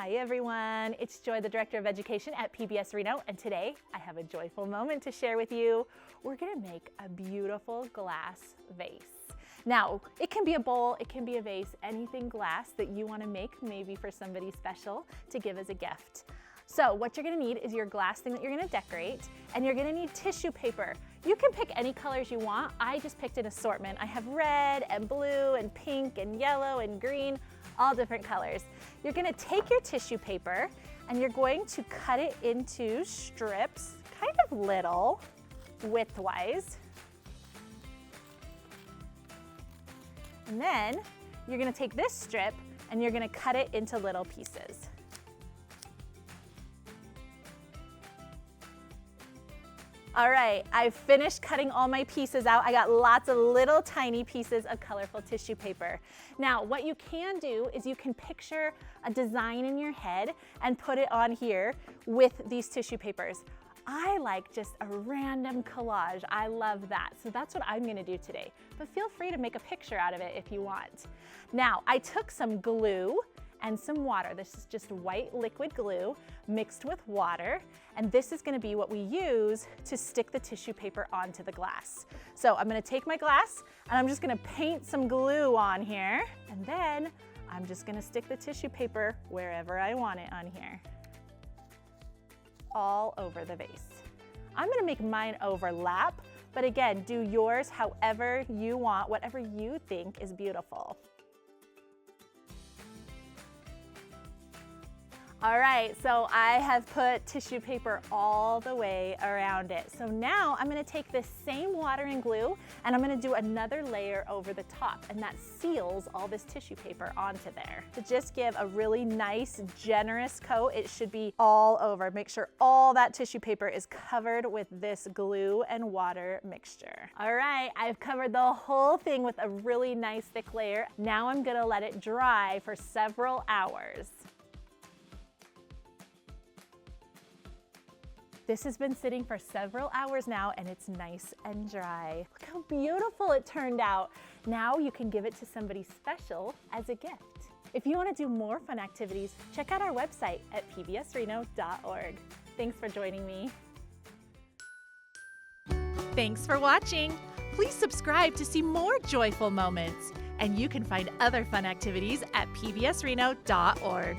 Hi everyone, it's Joy, the Director of Education at PBS Reno, and today I have a joyful moment to share with you. We're gonna make a beautiful glass vase. Now, it can be a bowl, it can be a vase, anything glass that you wanna make, maybe for somebody special to give as a gift. So what you're gonna need is your glass thing that you're gonna decorate, and you're gonna need tissue paper. You can pick any colors you want. I just picked an assortment. I have red and blue and pink and yellow and green, all different colors. You're gonna take your tissue paper and you're going to cut it into strips, kind of little, widthwise. And then you're gonna take this strip and you're gonna cut it into little pieces. All right, I've finished cutting all my pieces out. I got lots of little tiny pieces of colorful tissue paper. Now, what you can do is you can picture a design in your head and put it on here with these tissue papers. I like just a random collage. I love that. So that's what I'm gonna do today. But feel free to make a picture out of it if you want. Now, I took some glue and some water. This is just white liquid glue mixed with water, and this is gonna be what we use to stick the tissue paper onto the glass. So I'm gonna take my glass and I'm just gonna paint some glue on here, and then I'm just gonna stick the tissue paper wherever I want it on here, all over the vase. I'm gonna make mine overlap, but again, do yours however you want, whatever you think is beautiful. All right, so I have put tissue paper all the way around it. So now I'm gonna take this same water and glue and I'm gonna do another layer over the top, and that seals all this tissue paper onto there. To just give a really nice, generous coat, it should be all over. Make sure all that tissue paper is covered with this glue and water mixture. All right, I've covered the whole thing with a really nice thick layer. Now I'm gonna let it dry for several hours. This has been sitting for several hours now and it's nice and dry. Look how beautiful it turned out. Now you can give it to somebody special as a gift. If you want to do more fun activities, check out our website at pbsreno.org. Thanks for joining me. Thanks for watching. Please subscribe to see more joyful moments. And you can find other fun activities at pbsreno.org.